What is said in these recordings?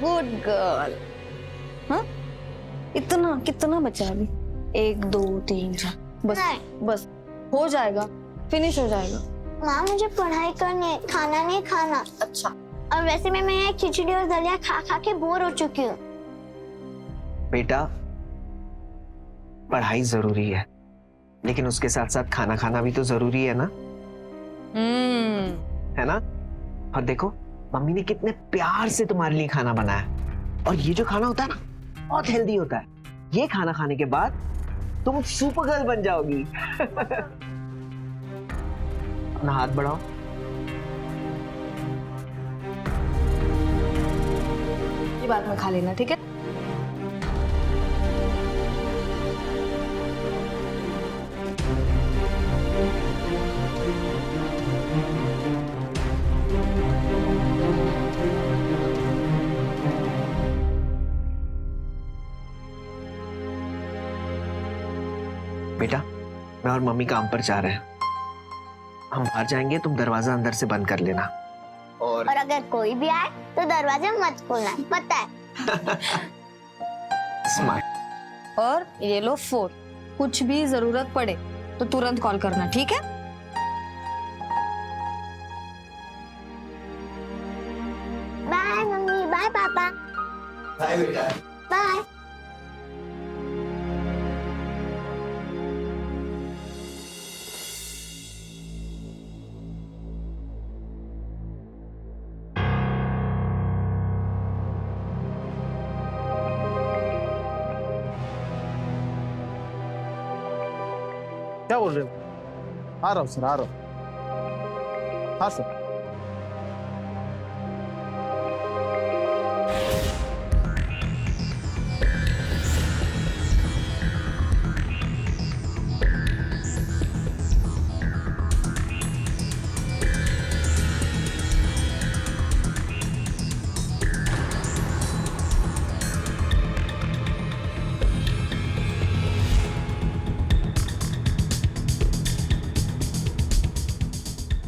Good girl. हाँ, इतना कितना बचा अभी? 1 2 3 4 बस नहीं। बस हो जाएगा, फिनिश हो जाएगा। माँ मुझे पढ़ाई करनी है, खाना नहीं खाना। अच्छा, और वैसे मैं ये खिचड़ी और दलिया खा खा के बोर हो चुकी हूँ। बेटा, पढ़ाई जरूरी है, लेकिन उसके साथ साथ खाना खाना भी तो जरूरी है ना? है ना? और देखो, मम्मी ने कितने प्यार से तुम्हारे लिए खाना बनाया, और ये जो खाना होता है ना, बहुत हेल्दी होता है। ये खाना खाने के बाद तुम सुपर गर्ल बन जाओगी। अपना हाथ बढ़ाओ। ये बाद में खा लेना, ठीक है? बेटा, मैं और मम्मी काम पर जा रहे हैं। हम बाहर जाएंगे, तुम दरवाजा अंदर से बंद कर लेना। और अगर कोई भी आए तो दरवाजा मत खोलना, पता है? स्मार्ट। और ये लो फोन, कुछ भी जरूरत पड़े तो तुरंत कॉल करना, ठीक है? बाय मम्मी, बाय पापा, बाय बेटा। बाय। क्या बोल रहे हो? आ रहा हूँ सर, आ रहा हूँ। हाँ सर।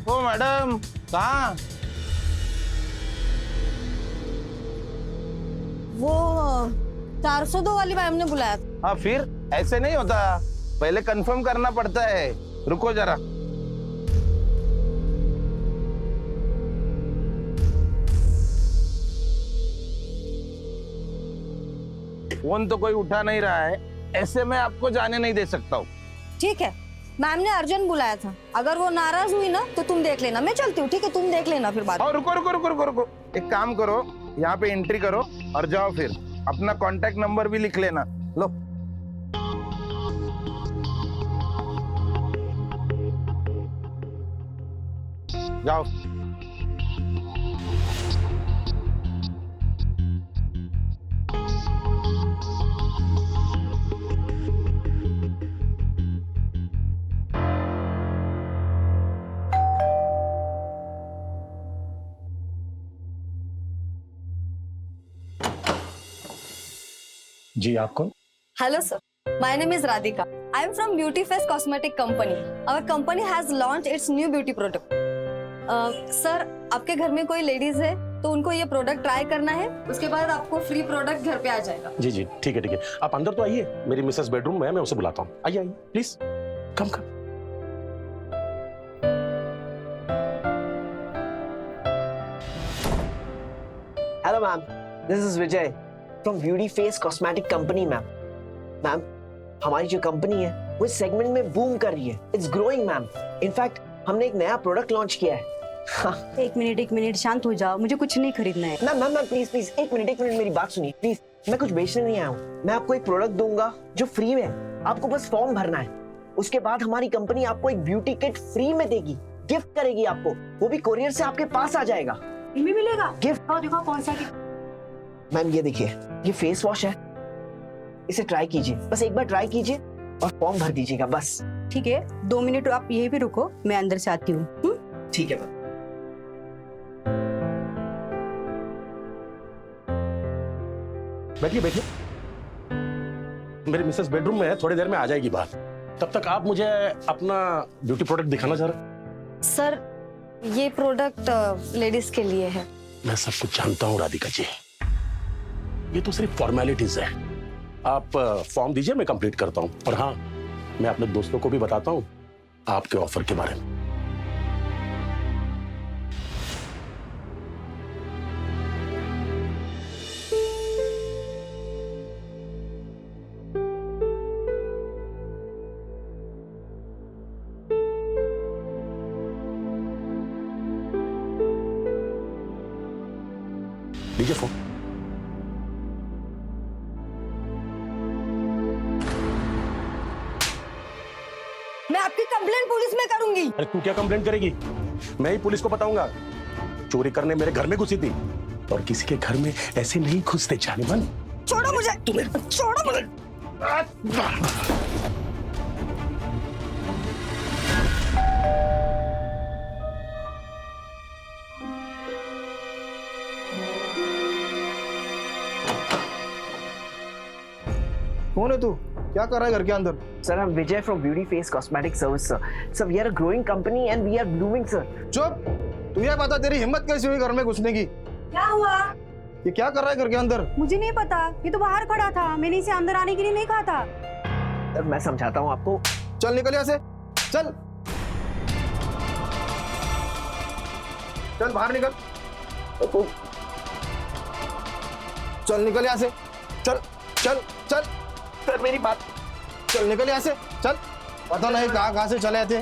ओ मैडम, कहाँ? वो 402 वाली मैम ने बुलाया था। हाँ, फिर ऐसे नहीं होता, पहले कंफर्म करना पड़ता है। रुको जरा। फोन तो कोई उठा नहीं रहा है, ऐसे मैं आपको जाने नहीं दे सकता हूँ। ठीक है, मैम ने अर्जेंट बुलाया था। अगर वो नाराज हुई ना तो तुम देख लेना, मैं चलती हूँ, ठीक है? तुम देख लेना फिर बात। और रुको रुको रुको रुको रुको, एक काम करो, यहाँ पे एंट्री करो और जाओ। फिर अपना कांटेक्ट नंबर भी लिख लेना। लो। जाओ। जी, आप कौन? Hello sir, my name is Radhika. I am from Beauty Face Cosmetic Company. Our company has launched its new beauty product. Sir, आपके घर में कोई लेडीज है तो उनको ये प्रोडक्ट ट्राई करना है, उसके बाद आपको फ्री प्रोडक्ट घर पे आ जाएगा। जी जी, ठीक है ठीक है, आप अंदर तो आइए, मेरी मिसेस बेडरूम में है, मैं उसे बुलाता हूँ। आइए आइए please, come come. Hello ma'am, this is Vijay from beauty face cosmetic company. Ma'am, हमारी जो कंपनी है वो इस सेगमेंट में बूम कर रही है। It's growing ma'am. इनफैक्ट हमने एक नया प्रोडक्ट लॉन्च किया है। एक मिनट शांत हो जाओ, मुझे कुछ नहीं खरीदना है। मैम प्लीज एक मिनट मेरी बात सुनिए प्लीज। मैं कुछ बेचने नहीं आया हूँ, मैं आपको एक प्रोडक्ट दूंगा जो फ्री में है। आपको बस फॉर्म भरना है, उसके बाद हमारी कंपनी आपको एक ब्यूटी किट फ्री में देगी, गिफ्ट करेगी आपको, वो भी कोरियर से आपके पास आ जाएगा। इनमें मिलेगा गिफ्ट? और देखो कौन सा गिफ्ट। मैम ये देखिए, ये फेस वॉश है, इसे ट्राई कीजिए, बस एक बार ट्राई कीजिए और फॉर्म भर दीजिएगा बस। ठीक है, 2 मिनट आप यहीं पे रुको, मैं अंदर से आती हूँ। ठीक है मैम। बैठिए बैठिए, मेरी मिसेस बेडरूम में है, थोड़ी देर में आ जाएगी बाहर। तब तक आप मुझे अपना ब्यूटी प्रोडक्ट दिखाना जरा। सर, ये प्रोडक्ट लेडीज के लिए है। मैं सब कुछ जानता हूँ राधिका जी, ये तो सिर्फ फॉर्मेलिटीज है। आप फॉर्म दीजिए, मैं कंप्लीट करता हूँ। और हाँ, मैं अपने दोस्तों को भी बताता हूँ आपके ऑफर के बारे में। लीजिए फोन। मैं आपकी कंप्लेंट पुलिस में करूंगी। अरे तू क्या कंप्लेंट करेगी? मैं ही पुलिस को बताऊंगा। चोरी करने मेरे घर में घुसी थी, और किसी के घर में ऐसे नहीं घुसते। जाने मन, छोड़ो मुझे, छोड़ो मुझे। कौन है तू? क्या कर रहा है घर के अंदर? Sir, I'm Vijay from Beauty Face Cosmetic Service, sir. Sir, we are a growing company and we are blooming, sir. चुप! तुझे पता तेरी हिम्मत कैसी हुई घर में घुसने की? क्या हुआ? ये क्या कर रहा है घर के अंदर? मुझे नहीं पता, ये तो बाहर खड़ा था। मैंने इसे अंदर आने के लिए नहीं कहा था। Sir, मैं समझाता हूँ आपको। चल निकल यहाँ से, चल चल बाहर निकल, चल निकल यहाँ से, चल चल चल। सर मेरी बात। चल निकल यहाँ से, चल। पता नहीं कहाँ से चले थे।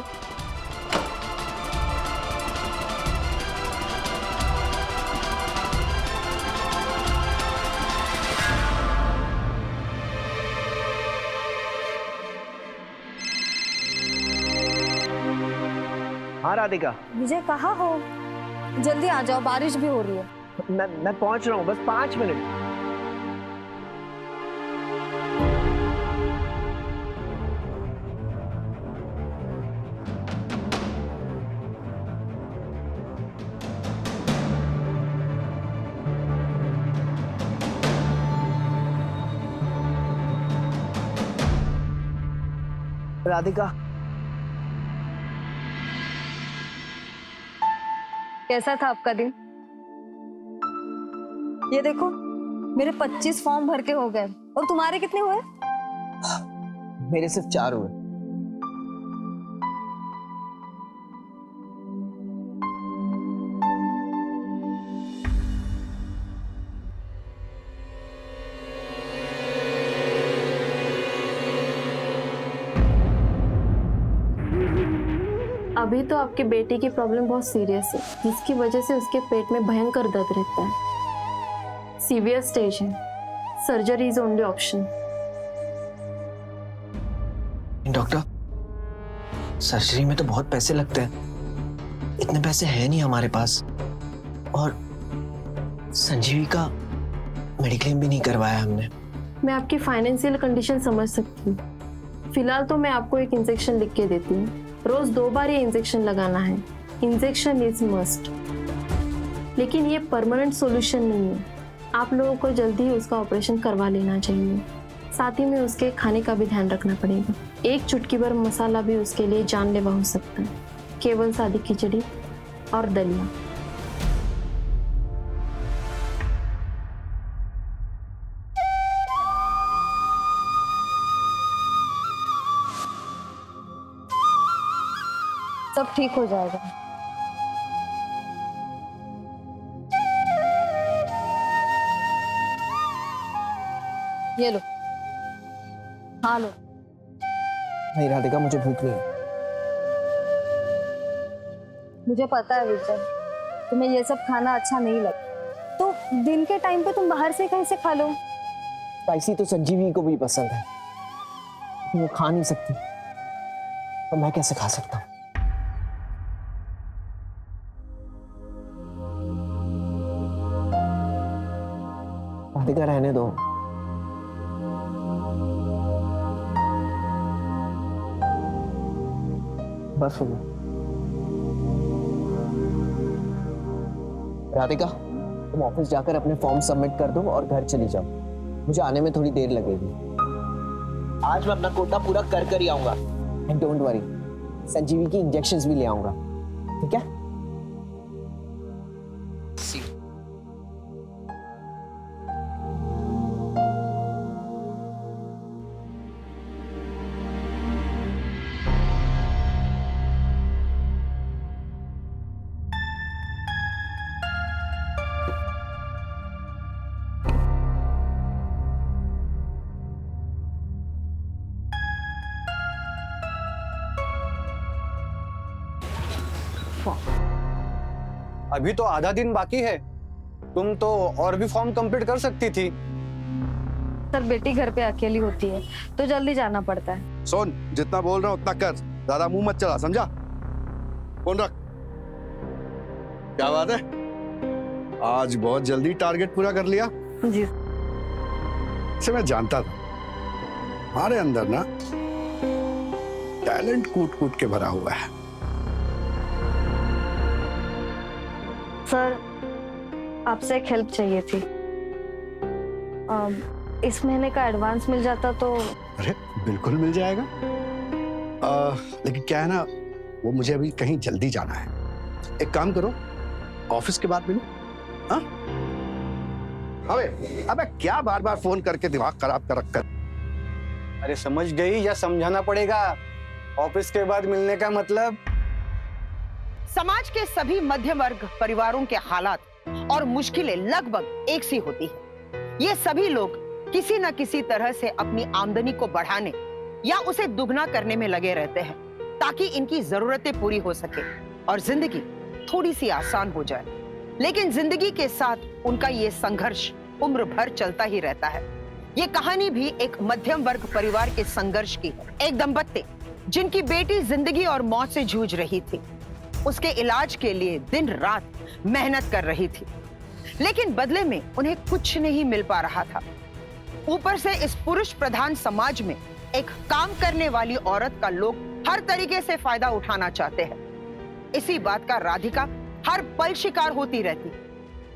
हाँ राधिका, विजय कहाँ हो? जल्दी आ जाओ, बारिश भी हो रही है। मैं पहुंच रहा हूँ, बस 5 मिनट। राधिका, कैसा था आपका दिन? ये देखो, मेरे 25 फॉर्म भर के हो गए, और तुम्हारे कितने हुए? मेरे सिर्फ 4 हुए। अभी तो आपके बेटे की प्रॉब्लम बहुत सीरियस है, जिसकी वजह से उसके पेट में भयंकर दर्द रहता है। सीवियर स्टेज है, surgery is only option. Doctor, surgery में तो बहुत पैसे लगते हैं। इतने पैसे हैं नहीं हमारे पास, और संजीवी का मेडिक्लेम भी नहीं करवाया हमने। मैं आपकी फाइनेंशियल कंडीशन समझ सकती हूँ। फिलहाल तो मैं आपको एक इंजेक्शन लिख के देती हूँ। रोज 2 बार ये इंजेक्शन लगाना है। इंजेक्शन इज मस्ट, लेकिन ये परमानेंट सॉल्यूशन नहीं है। आप लोगों को जल्दी ही उसका ऑपरेशन करवा लेना चाहिए। साथ ही में उसके खाने का भी ध्यान रखना पड़ेगा। 1 चुटकी भर मसाला भी उसके लिए जानलेवा हो सकता है। केवल सादी खिचड़ी और दलिया। सब ठीक हो जाएगा। ये लो। हाँ लो। नहीं राधिका, मुझे भूख नहीं है। मुझे पता है विजय, तुम्हें ये सब खाना अच्छा नहीं लगता, तो दिन के टाइम पे तुम बाहर से कहीं से खा लो। स्पाइसी तो संजीवी को भी पसंद है, वो खा नहीं सकती, तो मैं कैसे खा सकता हूँ? राधिका रहने दो। बस हो गया। राधिका, तुम ऑफिस जाकर अपने फॉर्म सबमिट कर दो और घर चली जाओ। मुझे आने में थोड़ी देर लगेगी। आज मैं अपना कोटा पूरा कर ही आऊंगा। एंड डोंट वरी, संजीवी की इंजेक्शंस भी ले आऊंगा, ठीक है? अभी तो आधा दिन बाकी है, तुम तो और भी फॉर्म कंप्लीट कर सकती थी। सर बेटी घर पे अकेली होती है तो जल्दी जाना पड़ता है। सुन, जितना बोल रहा हूँ उतना कर, ज्यादा मुंह मत चला, समझा? फोन रख। क्या बात है, आज बहुत जल्दी टारगेट पूरा कर लिया। जी इसे मैं जानता था, हमारे अंदर ना टैलेंट कूट कूट के भरा हुआ है। सर आपसे एक हेल्प चाहिए थी। इस महीने का एडवांस मिल जाता तो। अरे बिल्कुल मिल जाएगा। लेकिन क्या है ना, वो मुझे अभी कहीं जल्दी जाना है। एक काम करो, ऑफिस के बाद मिलो। हाँ? अबे क्या बार बार फोन करके दिमाग खराब कर रखा। अरे समझ गई या समझाना पड़ेगा? ऑफिस के बाद मिलने का मतलब? समाज के सभी मध्य वर्ग परिवारों के हालात और मुश्किलें लगभग एक सी होती है। ये सभी लोग किसी न किसी तरह से अपनी आमदनी को बढ़ाने या उसे दुगना करने में लगे रहते हैं ताकि इनकी जरूरतें पूरी हो सके और जिंदगी थोड़ी सी आसान हो जाए। लेकिन जिंदगी के साथ उनका ये संघर्ष उम्र भर चलता ही रहता है। ये कहानी भी एक मध्यम वर्ग परिवार के संघर्ष की है। एक दंपत्ति जिनकी बेटी जिंदगी और मौत से जूझ रही थी, उसके इलाज के लिए दिन रात मेहनत कर रही थी, लेकिन बदले में उन्हें कुछ नहीं मिल पा रहा था। ऊपर से इस पुरुष प्रधान समाज में एक काम करने वाली औरत का लोग हर तरीके से फायदा उठाना चाहते हैं। इसी बात का राधिका हर पल शिकार होती रहती,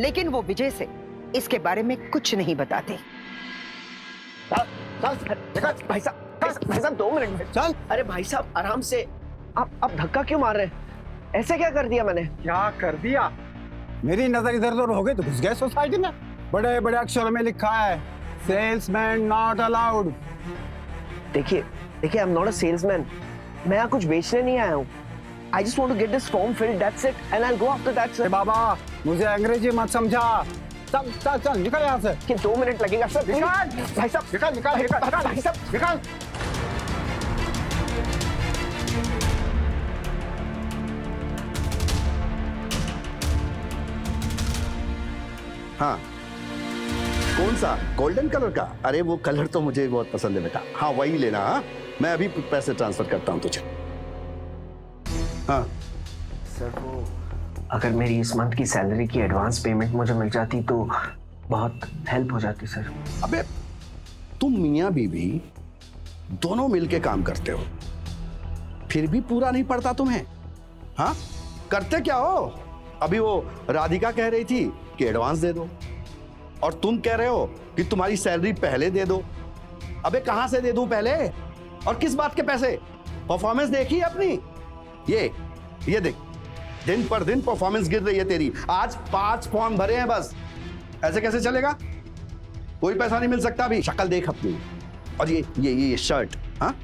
लेकिन वो विजय से इसके बारे में कुछ नहीं बताती। भाई साहब 2 मिनट में चल। अरे भाई साहब आराम से, आप धक्का क्यों मार रहे हैं? ऐसे क्या कर दिया मैंने? क्या कर दिया? मेरी नजर इधर उधर हो गई तो घुस गए सोसाइटी में। बड़े बड़े अक्षरों में लिखा है, सेल्समैन नॉट अलाउड। देखिए I am not a salesman. मैं यहाँ कुछ बेचने नहीं आया हूँ। I just want to get this form filled, that's it, and I'll go after that, sir. बाबा मुझे अंग्रेजी मत समझा। चल चल चल निकल यहाँ से। कि 2 मिनट लगेगा सर। निकाल भाई साहब निकाल निकाल निकाल भाई साहब निकाल। हाँ, कौन सा? गोल्डन कलर का? अरे वो कलर तो मुझे बहुत पसंद है बेटा। हाँ वही लेना। हाँ मैं अभी पैसे ट्रांसफर करता हूँ तुझे। हाँ सर, वो अगर मेरी इस मंथ की सैलरी की एडवांस पेमेंट मुझे मिल जाती तो बहुत हेल्प हो जाती सर। अबे तुम मियाँ बीवी दोनों मिलके काम करते हो, फिर भी पूरा नहीं पड़ता तुम्हें? हाँ करते क्या हो? अभी वो राधिका कह रही थी कि एडवांस दे दो, और तुम कह रहे हो कि तुम्हारी सैलरी पहले दे दो। अबे कहां से दे दूं पहले, और किस बात के पैसे? परफॉर्मेंस देखी अपनी? ये देख, दिन पर दिन परफॉर्मेंस गिर रही है तेरी। आज 5 फॉर्म भरे हैं बस। ऐसे कैसे चलेगा? कोई पैसा नहीं मिल सकता अभी। शक्ल देख अपनी। और ये शर्ट, हाँ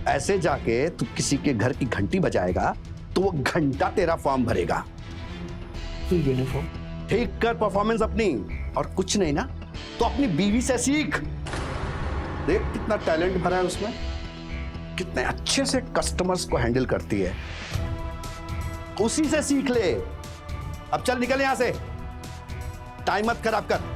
ऐसे जाके तू किसी के घर की घंटी बजाएगा तो वो घंटा तेरा फॉर्म भरेगा। यूनिफॉर्म ठीक कर परफॉर्मेंस अपनी, और कुछ नहीं ना तो अपनी बीवी से सीख। देख कितना टैलेंट भरा है उसमें, कितने अच्छे से कस्टमर्स को हैंडल करती है। उसी से सीख ले। अब चल निकल यहां से, टाइम मत खराब कर।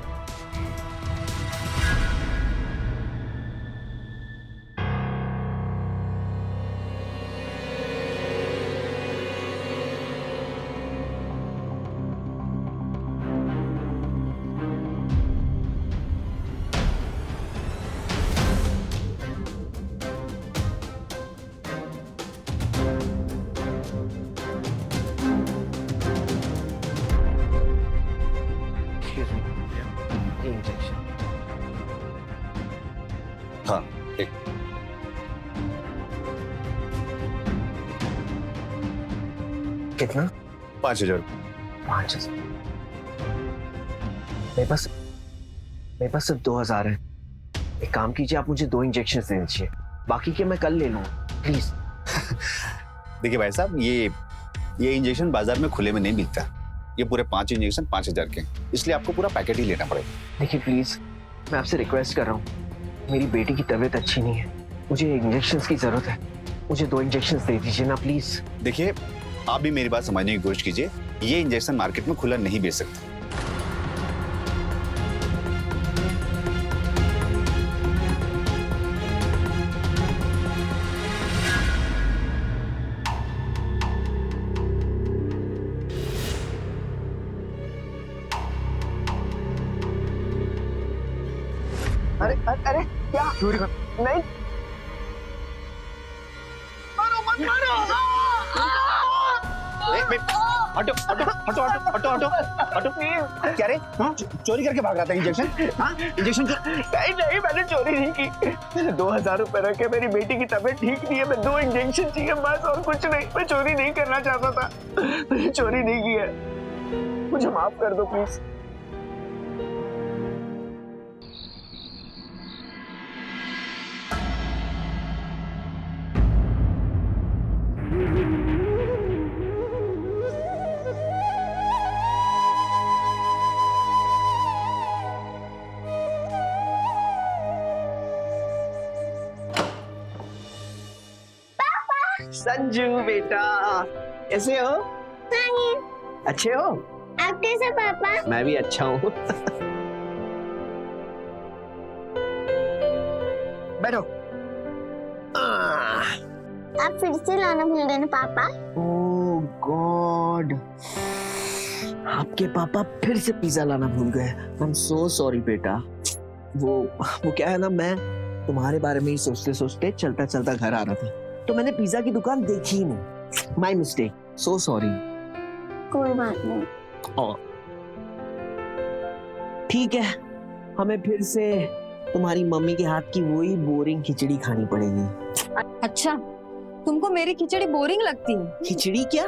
हाँ एक कितना? 5,000। 5,000? मेरे पास सिर्फ 2,000 है। एक काम कीजिए, आप मुझे 2 इंजेक्शन दे दीजिए, बाकी के मैं कल ले लूंगा प्लीज। देखिए भाई साहब, ये इंजेक्शन बाजार में खुले में नहीं मिलता। ये पूरे 5 इंजेक्शन 5,000 के, इसलिए आपको पूरा पैकेट ही लेना पड़ेगा। देखिए प्लीज, मैं आपसे रिक्वेस्ट कर रहा हूँ, मेरी बेटी की तबीयत अच्छी नहीं है, मुझे इंजेक्शन की जरूरत है। मुझे 2 इंजेक्शन दे दीजिए ना प्लीज। देखिए आप भी मेरी बात समझने की कोशिश कीजिए, ये इंजेक्शन मार्केट में खुला नहीं बेच सकते। अरे अरे अरे, क्या चोरी कर? नहीं, मारो मत मारो। हटो हटो हटो हटो हटो हटो हटो। क्या रे, हाँ? चोरी करके भाग रहा था इंजेक्शन? हाँ, इंजेक्शन नहीं नहीं, मैंने चोरी नहीं की। मैंने 2000 रुपए रखे, मेरी बेटी की तबीयत ठीक नहीं है, मैं 2 इंजेक्शन चाहिए बस, और कुछ नहीं। मैं चोरी नहीं करना चाहता था, मैंने चोरी नहीं की है, मुझे माफ कर दो प्लीज। संजू बेटा, कैसे हो? अच्छे हो? आप कैसे पापा? मैं भी अच्छा हूँ। बैठो। आप फिर से लाना भूल गए ना पापा? ओह गॉड, आपके पापा फिर से पिज्जा लाना भूल गए। आई एम सो सॉरी बेटा। वो क्या है ना, मैं तुम्हारे बारे में ही सोचते सोचते चलता चलता घर आ रहा था, तो मैंने पिज्जा की दुकान देखी ही नहीं। My mistake, so sorry. कोई बात नहीं। ठीक है, हमें फिर से तुम्हारी मम्मी के हाथ की वही बोरिंग खिचड़ी खानी पड़ेगी। अच्छा, तुमको मेरी खिचड़ी बोरिंग लगती है? खिचड़ी क्या,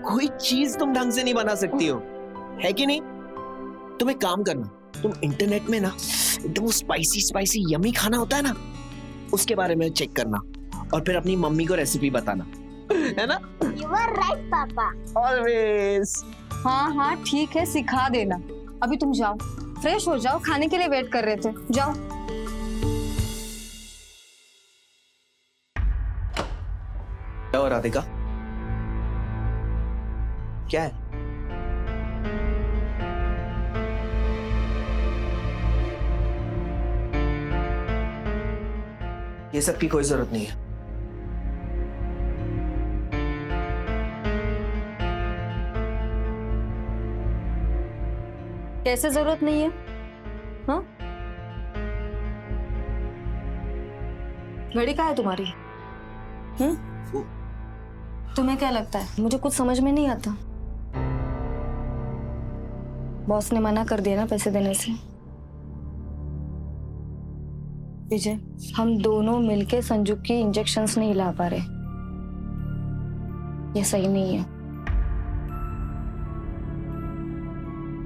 कोई चीज तुम ढंग से नहीं बना सकती हो, है कि नहीं? तुम एक काम करना, तुम इंटरनेट में ना एकदम स्पाइसी स्पाइसी यमी खाना होता है ना, उसके बारे में चेक करना और फिर अपनी मम्मी को रेसिपी बताना, है ना? You were right पापा। ऑलवेज। हाँ हाँ ठीक है, सिखा देना। अभी तुम जाओ, फ्रेश हो जाओ, खाने के लिए वेट कर रहे थे, जाओ। और राधिका, क्या है? ये सब की कोई जरूरत नहीं है। कैसे जरूरत नहीं है? हाँ, घड़ी कहाँ है तुम्हारी? तुम्हें क्या लगता है मुझे कुछ समझ में नहीं आता? बॉस ने मना कर दिया ना पैसे देने से। विजय, हम दोनों मिलके संजू की इंजेक्शंस नहीं ला पा रहे, ये सही नहीं है।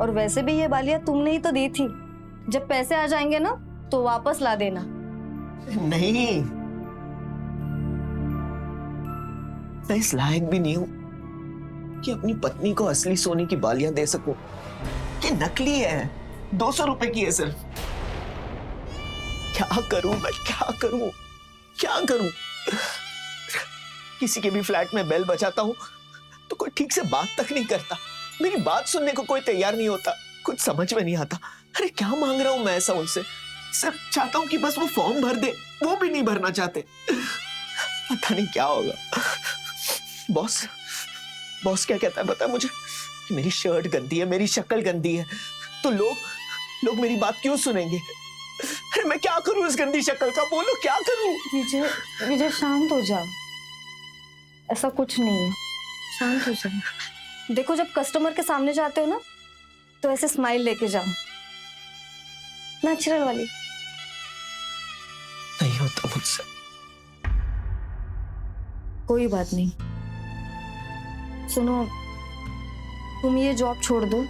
और वैसे भी ये बालियां तुमने ही तो दी थी, जब पैसे आ जाएंगे ना तो वापस ला देना। नहीं, मैं इस लायक भी नहीं हूं कि अपनी पत्नी को असली सोने की बालियां दे सकूं। ये नकली है, 200 रुपए की है सिर्फ। क्या करूं मैं, क्या करूं, क्या करूं? किसी के भी फ्लैट में बेल बजाता हूं तो कोई ठीक से बात तक नहीं करता, मेरी बात सुनने को कोई तैयार नहीं होता, कुछ समझ में नहीं आता। अरे क्या मांग रहा हूं मैं ऐसा उनसे? सिर्फ चाहता हूं कि बस वो फॉर्म भर दे, वो भी नहीं भरना चाहते। पता नहीं क्या होगा। बॉस क्या कहता है पता है मुझे? कि मेरी शर्ट गंदी है, मेरी शक्ल गंदी है, तो लोग मेरी बात क्यों सुनेंगे? अरे मैं क्या करूं इस गंदी शक्ल का, बोलो क्या करूं? विजय शांत हो जाओ, ऐसा कुछ नहीं है, शांत हो जाओ। देखो, जब कस्टमर के सामने जाते हो ना तो ऐसे स्माइल लेके जाओ, नेचुरल वाली। नहीं होता मुझसे। कोई बात नहीं, सुनो, तुम ये जॉब छोड़ दो,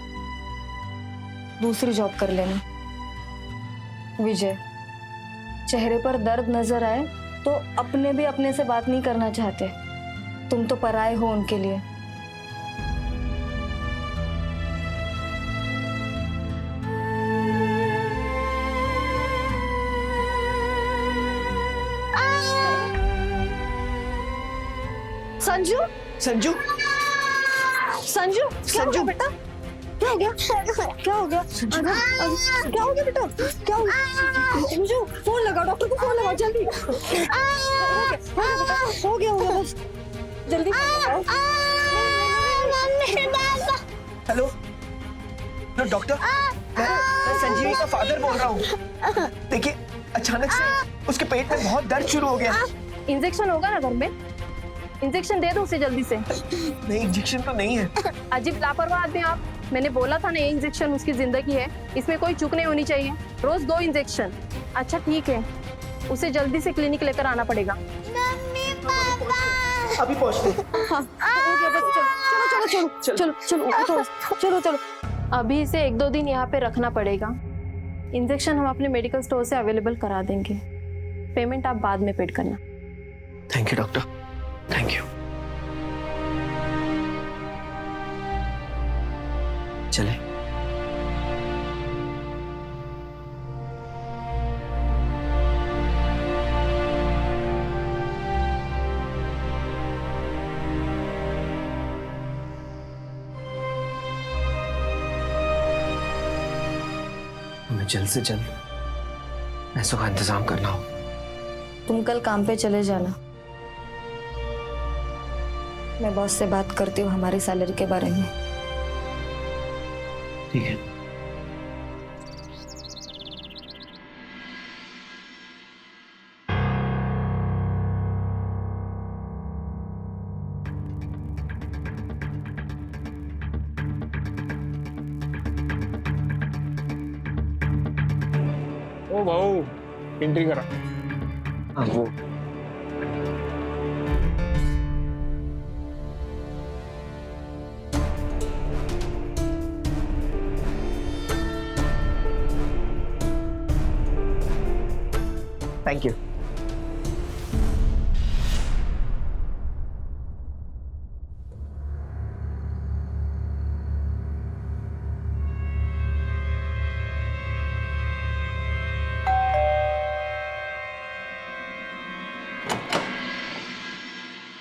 दूसरी जॉब कर लेना। विजय, चेहरे पर दर्द नजर आए तो अपने भी अपने से बात नहीं करना चाहते, तुम तो पराए हो उनके लिए। संजू, संजू संजू क्या हो गया बेटा? क्या हो गया? क्या हो गया? क्या हो गया बेटा? क्या हो गया? संजू फोन लगाओ, डॉक्टर को फोन लगाओ जल्दी। हो गया बस जल्दी हेलो डॉक्टर, मैं संजीवी का फादर बोल रहा हूँ। देखिए अचानक से उसके पेट में बहुत दर्द शुरू हो गया। इंजेक्शन होगा ना घर में? इंजेक्शन दे दो उसे जल्दी से। नहीं इंजेक्शन तो नहीं है। अजीब लापरवाह आदमी आप। मैंने बोला था ना ये इंजेक्शन उसकी जिंदगी है, इसमें कोई चूक नहीं होनी चाहिए। रोज 2 इंजेक्शन। अच्छा ठीक है, उसे जल्दी से क्लिनिक लेकर आना पड़ेगा। अभी पहुंचते। हो गया बस चलो चलो चलो चलो चलो चलो चलो। अभी इसे 1-2 दिन यहाँ पे रखना पड़ेगा। इंजेक्शन हम अपने मेडिकल स्टोर से अवेलेबल करा देंगे। पेमेंट आप बाद में पेड करना। Thank you doctor, thank you. चले। हमें जल्द से जल्द पैसों का इंतजाम करना हो। तुम कल काम पे चले जाना, मैं बॉस से बात करती हूँ हमारी सैलरी के बारे में। ठीक है। ओ भाऊ एंट्री करा। हाँ वो thank you.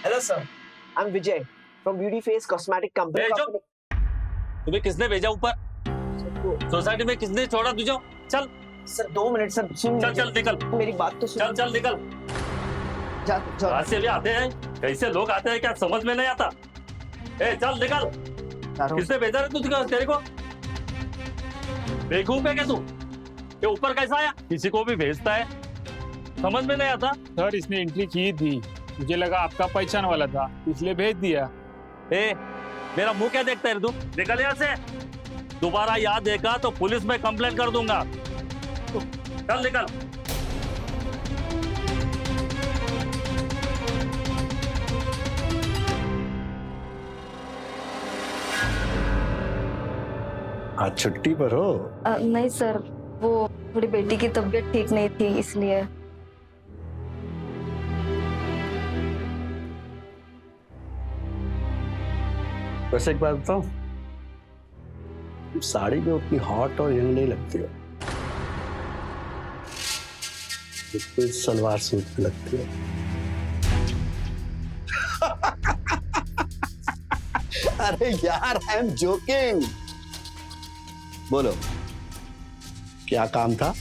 Hello sir, I am Vijay from beauty face cosmetic company. तुम्हें किसने भेजा ऊपर? सोसाइटी में किसने छोड़ा तुझे? चल सर 2 मिनट सर, सुन चल चल निकल, मेरी बात तो सुन। चल चल निकल। कहाँ से भी आते हैं, कैसे लोग आते हैं क्या समझ में नहीं आता। ए चल निकल। किसने भेजा रे तुझे? तेरे को बेवकूफ है क्या तू? ये ऊपर कैसा आया? किसी को भी भेजता है, समझ में नहीं आता। सर इसने एंट्री की थी, मुझे लगा आपका पहचान वाला था इसलिए भेज दिया। ए मेरा मुंह क्या देखता है तू? निकल यहाँ से। दोबारा याद देखा तो पुलिस में कंप्लेंट कर दूंगा। चल निकल। आज छुट्टी पर हो? नहीं सर, वो थोड़ी बेटी की तबीयत ठीक नहीं थी इसलिए। वैसे एक बात बताऊं, तुम साड़ी में उतनी हॉट और यंग नहीं लगती हो, बिल्कुल सलवार सूट में लगती हो। अरे यार आई एम जोकिंग। बोलो क्या काम था?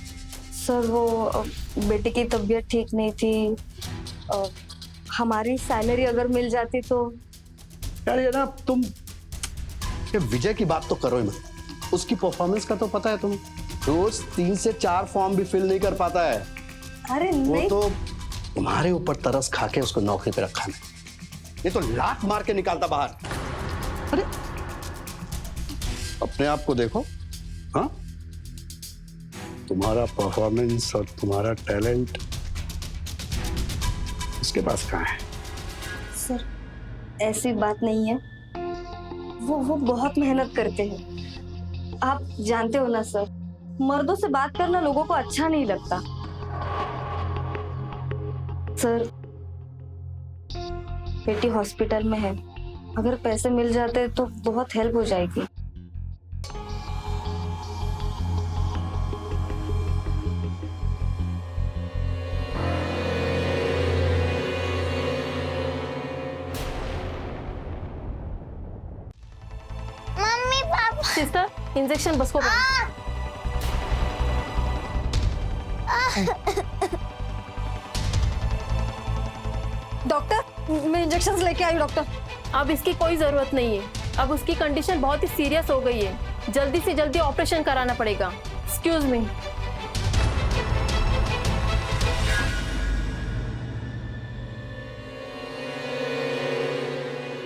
सर वो बेटी की तबीयत ठीक नहीं थी, हमारी सैलरी अगर मिल जाती तो। यार ये ना तुम ये विजय की बात तो करो ही मत। उसकी परफॉर्मेंस का तो पता है तुम्हें, रोज 3 से 4 फॉर्म भी फिल नहीं कर पाता है। अरे वो नहीं तो तुम्हारे ऊपर तरस खा के उसको नौकरी पे रखा है। ये तो लात मार के निकालता बाहर। अरे अपने आप को देखो। हाँ तुम्हारा परफॉर्मेंस और तुम्हारा टैलेंट उसके पास कहाँ है? सर ऐसी बात नहीं है, वो बहुत मेहनत करते हैं। आप जानते हो ना सर, मर्दों से बात करना लोगों को अच्छा नहीं लगता। सर बेटी हॉस्पिटल में है, अगर पैसे मिल जाते तो बहुत हेल्प हो जाएगी। सिस्टर, इंजेक्शन बस को डॉक्टर, मैं इंजेक्शन लेके आई डॉक्टर। अब इसकी कोई जरूरत नहीं है। अब उसकी कंडीशन बहुत ही सीरियस हो गई है। जल्दी से जल्दी ऑपरेशन कराना पड़ेगा। Excuse me.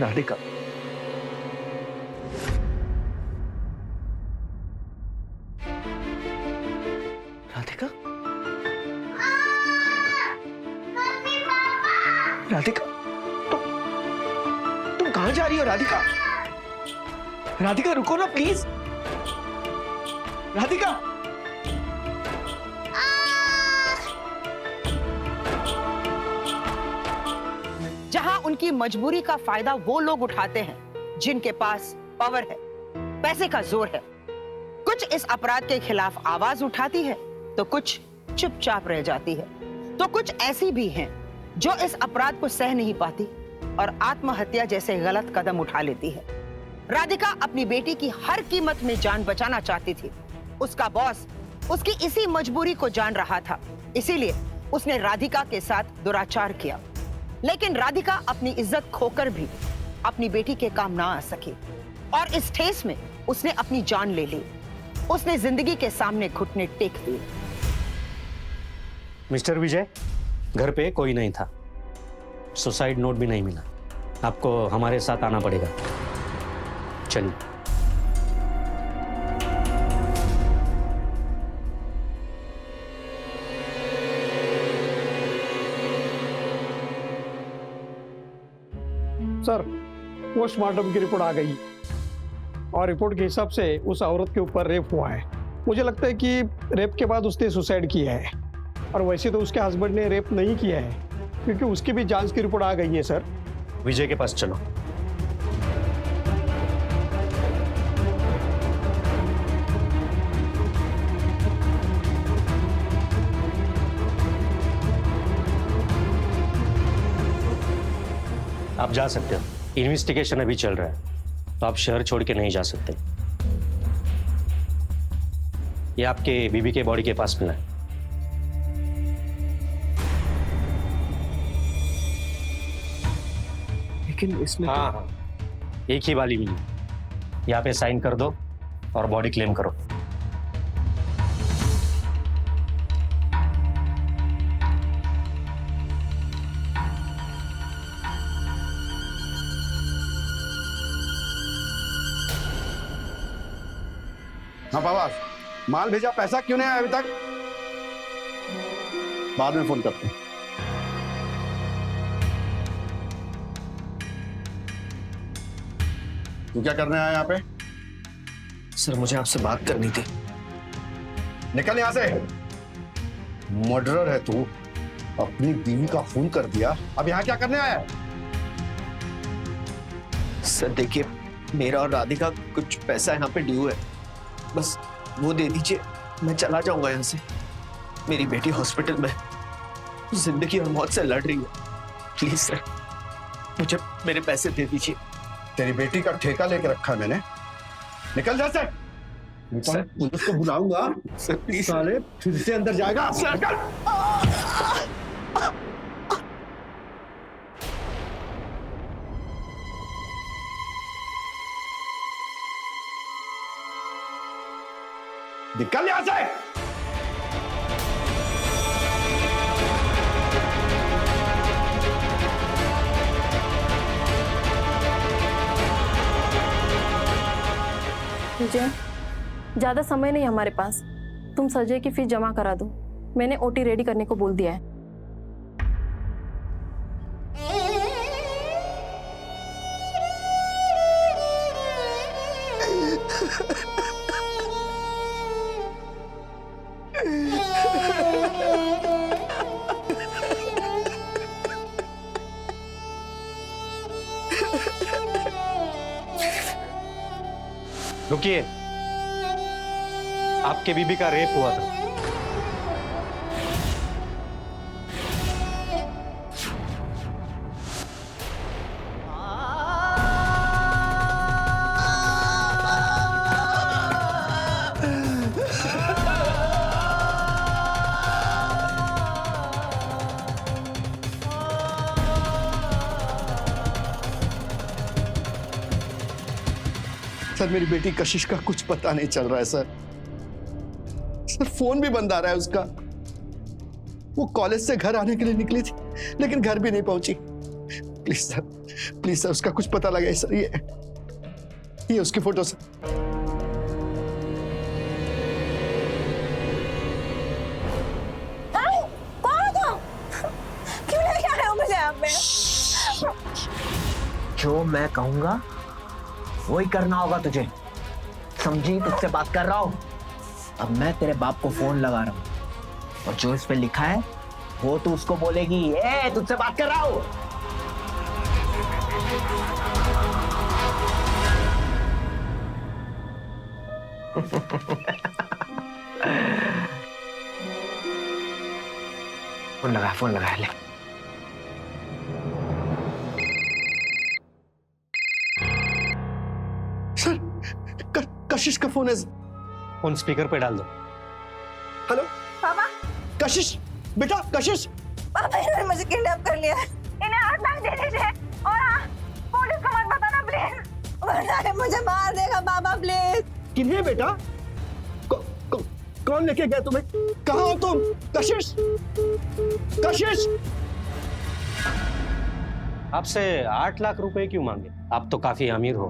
राधिका, राधिका, राधिका, तुम कहां जा रही हो राधिका? राधिका रुको ना प्लीज। राधिका, जहां उनकी मजबूरी का फायदा वो लोग उठाते हैं जिनके पास पावर है, पैसे का जोर है। कुछ इस अपराध के खिलाफ आवाज उठाती है तो कुछ चुपचाप रह जाती है। तो कुछ ऐसी भी हैं जो इस अपराध को सह नहीं पाती और आत्महत्या जैसे गलत कदम उठा लेती है। राधिका अपनी बेटी की हर कीमत में जान बचाना चाहती थी। उसका बॉस उसकी इसी मजबूरी को जान रहा था, इसीलिए उसने राधिका के साथ दुराचार किया। लेकिन राधिका अपनी इज्जत खोकर भी अपनी बेटी के काम ना आ सकी और इस ठेस में उसने अपनी जान ले ली। उसने जिंदगी के सामने घुटने टेक दिए। मिस्टर विजय, घर पे कोई नहीं था, सुसाइड नोट भी नहीं मिला। आपको हमारे साथ आना पड़ेगा। चलिए। सर, पोस्टमार्टम की रिपोर्ट आ गई और रिपोर्ट के हिसाब से उस औरत के ऊपर रेप हुआ है। मुझे लगता है कि रेप के बाद उसने सुसाइड किया है। और वैसे तो उसके हस्बैंड ने रेप नहीं किया है, क्योंकि उसकी भी जांच की रिपोर्ट आ गई है सर। विजय के पास चलो। आप जा सकते हो, इन्वेस्टिगेशन अभी चल रहा है, तो आप शहर छोड़ के नहीं जा सकते। ये आपके बीबी के बॉडी के पास मिला है। लेकिन इसमें हाँ, एक ही वाली मिली। यहाँ पे साइन कर दो और बॉडी क्लेम करो। हाँ बाबा, माल भेजा, पैसा क्यों नहीं आया अभी तक? बाद में फोन करते हैं। तू क्या करने आया यहाँ पे? सर, मुझे आपसे बात करनी थी। निकल यहाँ से। मर्डरर है तू, अपनी बीवी का खून कर दिया, अब यहाँ क्या करने आया? सर देखिए, मेरा और राधिका कुछ पैसा यहाँ पे ड्यू है, बस वो दे दीजिए, मैं चला जाऊंगा यहाँ से। मेरी बेटी हॉस्पिटल में जिंदगी और मौत से लड़ रही है। प्लीज सर, मुझे मेरे पैसे दे दीजिए। तेरी बेटी का ठेका लेके रखा मैंने। निकल जा सर। सर, पुलिस को बुलाऊंगा। Sir please. साले फिर से अंदर जाएगा। सर, निकल यहाँ से। विजय, ज्यादा समय नहीं हमारे पास। तुम सर्जरी की फीस जमा करा दो। मैंने ओटी रेडी करने को बोल दिया है। रुकिए, आपके बीबी का रेप हुआ था। सर मेरी बेटी कशिश का कुछ पता नहीं चल रहा है सर। सर फोन भी बंद आ रहा है उसका। वो कॉलेज से घर आने के लिए निकली थी लेकिन घर भी नहीं पहुंची। प्लीज सर उसका कुछ पता लगे सर। ये उसकी फोटो सर। क्यों लेके आए हो मुझे यहाँ पे? जो मैं कहूंगा वही करना होगा तुझे, समझी? तुझसे बात कर रहा हूं। अब मैं तेरे बाप को फोन लगा रहा हूं और जो इस पे लिखा है वो तू उसको बोलेगी, ए तुझसे बात कर रहा हूं। फोन लगा ले। सर कशिश का फोन है। फोन स्पीकर पे डाल दो। हेलो पापा। कशिश, बेटा कशिश। पापा इन्होंने मुझे किडनैप कर लिया है। इन्हें 8 लाख दे दीजिए और हाँ पुलिस को मत बताना प्लीज, वरना ये मुझे मार देगा। पापा प्लीज। किन्हें बेटा? कौन लेके गया तुम्हें? कहाँ हो तुम? कशिश, कशिश। आपसे 8 लाख रुपए क्यों मांगे? आप तो काफी अमीर हो,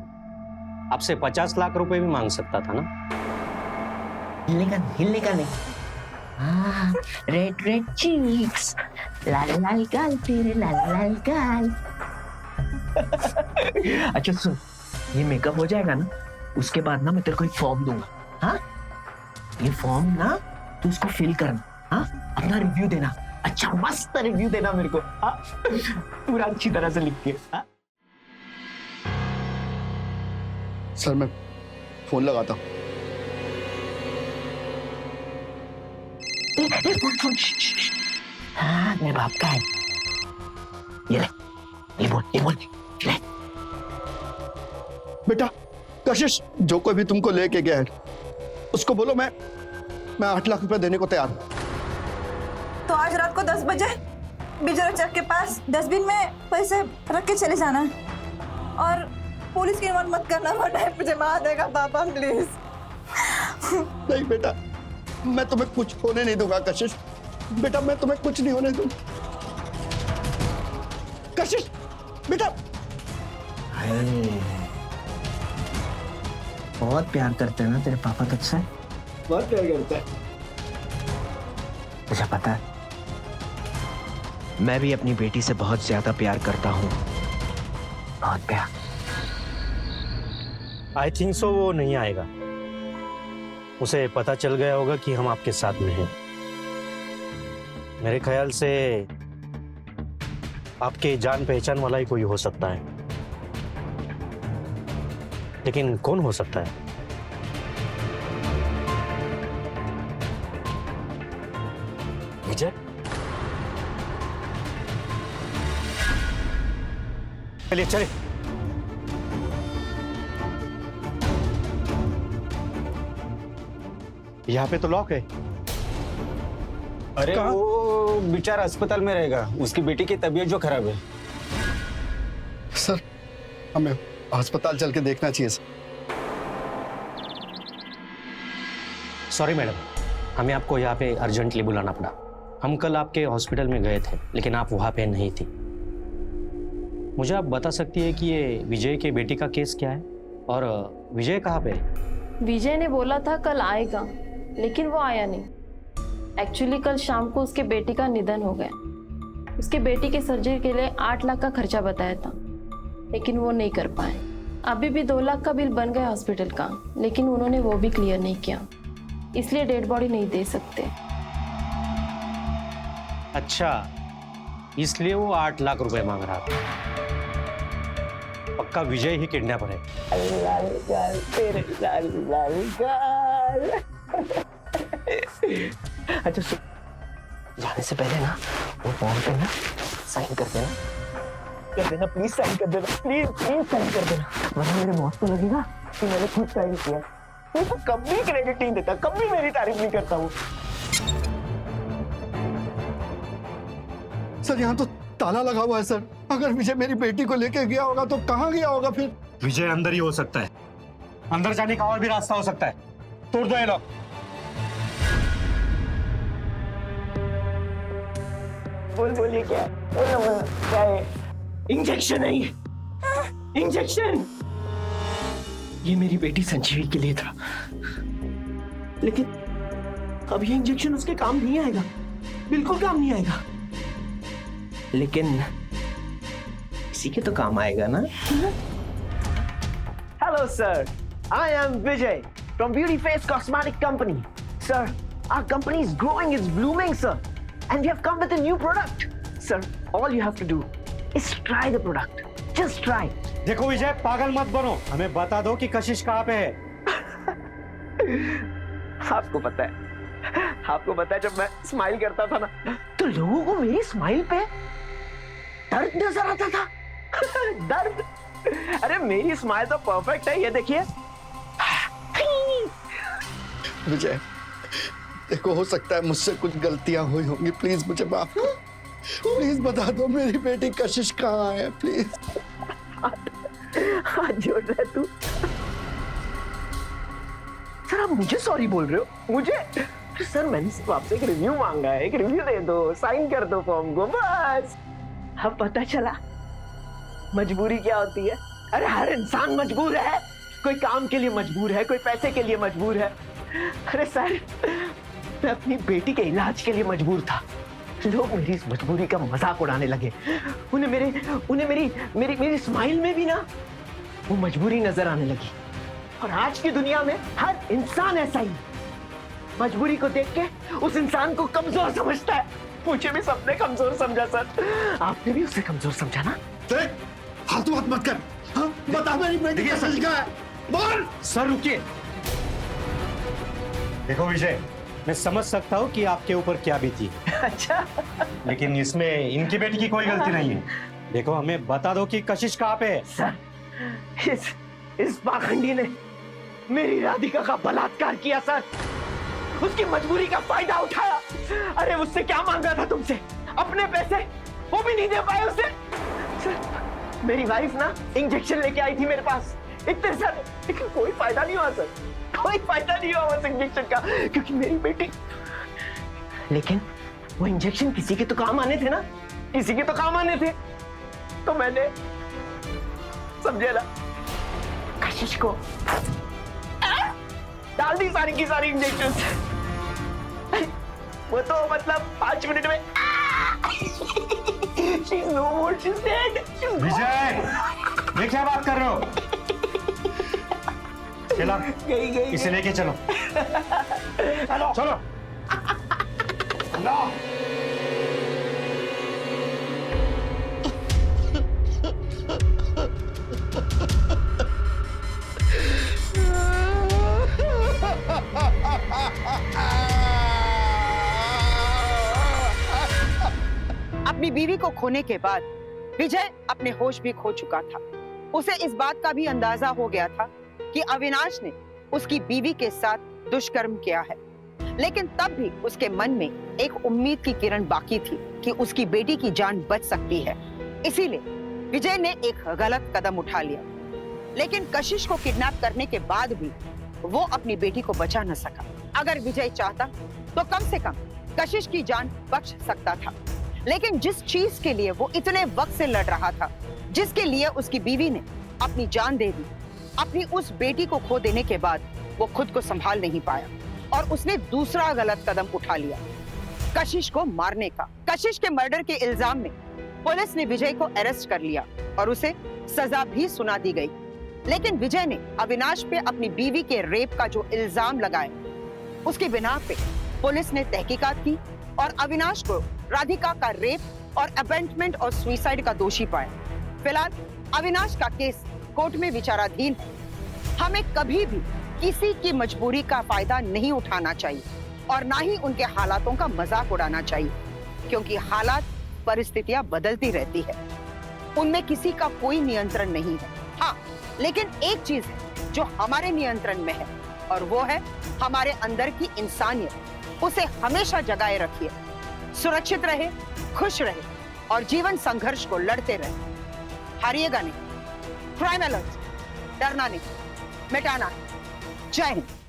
आपसे 50 लाख रुपए भी मांग सकता था ना। हिलने का नहीं। हाँ, रेड चीक्स, लाल लाल गाल तेरे, लाल लाल गाल। अच्छा सुन, ये मेकअप हो जाएगा ना, उसके बाद ना मैं तेरे को एक फॉर्म दूंगा। हाँ, ये फॉर्म ना तू उसको फिल करना। हाँ, अपना रिव्यू देना, अच्छा मस्त रिव्यू देना मेरे को। हाँ, पूरा अच्छी तरह से लिख के। हाँ? सर मैं फोन लगाता हूँ। फोन। हाँ मेरे बाप का है। ये ले, ये बोल ले। बेटा कशिश, जो कोई भी तुमको लेके गया है उसको बोलो मैं 8 लाख रुपए देने को तैयार हूँ। तो आज रात को 10 बजे बिजरा चक के पास डस्टबिन में पैसे रख के चले जाना और पुलिस की हिम्मत मत करना, वरना मुझे मार देगा। पापा प्लीज। नहीं बेटा, मैं तुम्हें कुछ होने नहीं दूंगा कशिश। बेटा मैं तुम्हें कुछ नहीं होने दूंगा कशिश। बेटा बहुत प्यार करते हैं ना तेरे पापा तुझसे? बहुत प्यार करता है। मुझे पता है, मैं भी अपनी बेटी से बहुत ज्यादा प्यार करता हूँ, बहुत प्यार। आई थिंक सो वो नहीं आएगा। उसे पता चल गया होगा कि हम आपके साथ में हैं। मेरे ख्याल से आपके जान पहचान वाला ही कोई हो सकता है, लेकिन कौन हो सकता है? विजय? चलिए यहाँ पे तो लॉक है। अरे वो बेचारा अस्पताल में रहेगा, उसकी बेटी की तबीयत जो खराब है। सर हमें अस्पताल चल के देखना चाहिए सर। सॉरी मैडम, हमें आपको यहाँ पे अर्जेंटली बुलाना पड़ा। हम कल आपके हॉस्पिटल में गए थे लेकिन आप वहाँ पे नहीं थी। मुझे आप बता सकती है कि ये विजय के बेटी का केस क्या है और विजय कहाँ पे है? विजय ने बोला था कल आएगा, लेकिन वो आया नहीं। एक्चुअली कल शाम को उसके बेटी का निधन हो गया। उसके बेटी के सर्जरी के लिए 8 लाख का खर्चा बताया था, लेकिन वो नहीं कर पाए। अभी भी 2 लाख का बिल बन गया हॉस्पिटल का, लेकिन उन्होंने वो भी क्लियर नहीं किया, इसलिए डेड बॉडी नहीं दे सकते। अच्छा, इसलिए वो 8 लाख रुपए मांग रहा था। पक्का विजय ही किडनैपर है। अच्छा सुन, जाने से पहले ना वो फॉर्म पे ना साइन कर देना प्लीज, साइन कर देना प्लीज साइन कर देना, वरना मेरे बॉस को लगेगा कि मैंने खुद साइन किया। वो तो कभी क्रेडिट नहीं देता, कभी मेरी तारीफ नहीं करता वो। सर यहाँ तो ताला लगा हुआ है सर। अगर विजय मेरी बेटी को लेके गया होगा तो कहाँ गया होगा फिर? विजय अंदर ही हो सकता है। अंदर जाने का और भी रास्ता हो सकता है, तोड़ दो ये लोग। बोलिए क्या? बोलो क्या है? इंजेक्शन है ये, इंजेक्शन। ये मेरी बेटी संजीवी के लिए था, लेकिन अब ये इंजेक्शन उसके काम नहीं आएगा, बिल्कुल काम नहीं आएगा। लेकिन इसी के तो काम आएगा ना। Hello sir, I am Vijay from Beauty Face Cosmetic Company. Sir, our company is growing, it's blooming, sir. And we have come with a new product. Sir, all you have to do is try the product. Just try. देखो विजय, पागल मत बनो, हमें बता दो कि कशिश कहाँ पे है। आपको पता है जब मैं स्माइल करता था ना, तो लोगों को मेरी स्माइल पे दर्द नजर आता था। दर्द? अरे मेरी स्माइल तो परफेक्ट है, ये देखिए। विजय, देखो हो सकता है मुझसे कुछ गलतियां हुई होंगी, प्लीज मुझे माफ करो। प्लीज बता दो मेरी बेटी कशिश कहाँ है, प्लीज। हाथ जोड़ रहा है तू। सर आप मुझे सॉरी बोल रहे हो? मुझे? सर मैंने सिर्फ आपसे एक रिव्यू मांगा है, एक रिव्यू दे दो, साइन कर दो फॉर्म को, बस। अब पता चला मजबूरी क्या होती है। अरे हर इंसान मजबूर है, कोई काम के लिए मजबूर है, कोई पैसे के लिए मजबूर है। अरे सर, मैं अपनी बेटी के इलाज के लिए मजबूर था, लोग मेरी इस मजबूरी का मजाक उड़ाने लगे। उन्हें मेरी स्माइल में भी ना वो मजबूरी नजर आने लगी। और आज की दुनिया में हर इंसान ऐसा ही, मजबूरी को देख के उस इंसान को कमजोर समझता है। मुझे भी सबने कमजोर समझा सर, आपने भी उसे कमजोर समझा ना। फालतू बात मत कर। हाँ, बता मेरी बेटी क्या सच है, बोल। सर रुकिए। देखो विजय, मैं समझ सकता हूँ कि आपके ऊपर क्या बीती। अच्छा, लेकिन इसमें इनकी बेटी की कोई गलती नहीं है। देखो हमें बता दो कि कशिश कहाँ पे है। सर, इस पाखंडी ने मेरी राधिका का बलात्कार किया सर, उसकी मजबूरी का फायदा उठाया। अरे उससे क्या मांगा था तुमसे? अपने पैसे, वो भी नहीं दे पाए उसे। सर, मेरी वाइफ ना इंजेक्शन लेके आई थी मेरे पास इतने सारे, लेकिन कोई फायदा नहीं हुआ सर, कोई फायदा नहीं हुआ उस इंजेक्शन का, क्योंकि मेरी बेटी। लेकिन वो इंजेक्शन किसी के तो काम आने थे ना, किसी के तो काम आने थे, तो मैंने समझे ना कशिश को डाल दी सारी की सारी इंजेक्शन। वो तो मतलब 5 मिनट में she's no more, she's dead. विजय, ये क्या बात कर रहे हो? चलो, इसे लेके चलो। हेलो, चलो। हेलो। अपनी बीवी को खोने के बाद विजय अपने होश भी खो चुका था। उसे इस बात का भी अंदाजा हो गया था कि अविनाश ने उसकी बीवी के साथ दुष्कर्म किया है, लेकिन तब भी उसके मन में एक उम्मीद की किरण बाकी थी कि उसकी बेटी की जान बच सकती है। इसीलिए विजय ने एक गलत कदम उठा लिया, लेकिन कशिश को किडनैप करने के बाद भी वो अपनी बेटी को बचा न सका। अगर विजय चाहता तो कम से कम कशिश की जान बच सकता था, लेकिन जिस चीज के लिए वो इतने वक्त से लड़ रहा था, जिसके लिए उसकी बीवी ने अपनी जान दे दी, अपनी उस बेटी को खो देने के बाद वो खुद को संभाल नहीं पाया और उसने दूसरा गलत कदम उठा लिया, कशिश को मारने का। कशिश के मर्डर के इल्जाम में पुलिस ने विजय को अरेस्ट कर लिया और उसे सजा भी सुना दी गई। लेकिन विजय ने अविनाश पे अपनी बीवी के रेप का जो इल्जाम लगाया, उसकी बिना पे पुलिस ने तहकीकात की और अविनाश को राधिका का रेप और अबैंडनमेंट और सुसाइड का दोषी पाया। फिलहाल अविनाश का केस कोर्ट में विचाराधीन है। हमें कभी भी किसी की मजबूरी का फायदा नहीं उठाना चाहिए और ना ही उनके हालातों का मजाक उड़ाना चाहिए, क्योंकि हालात, परिस्थितियां बदलती रहती है, उनमें किसी का कोई नियंत्रण नहीं है। हाँ, लेकिन एक चीज है जो हमारे नियंत्रण में है और वो है हमारे अंदर की इंसानियत। उसे हमेशा जगाए रखिए, सुरक्षित रहे, खुश रहे और जीवन संघर्ष को लड़ते रहे। हारिएगा नहीं। क्राइम अलर्ट, डरना नहीं। मिटाना। जय हिंद।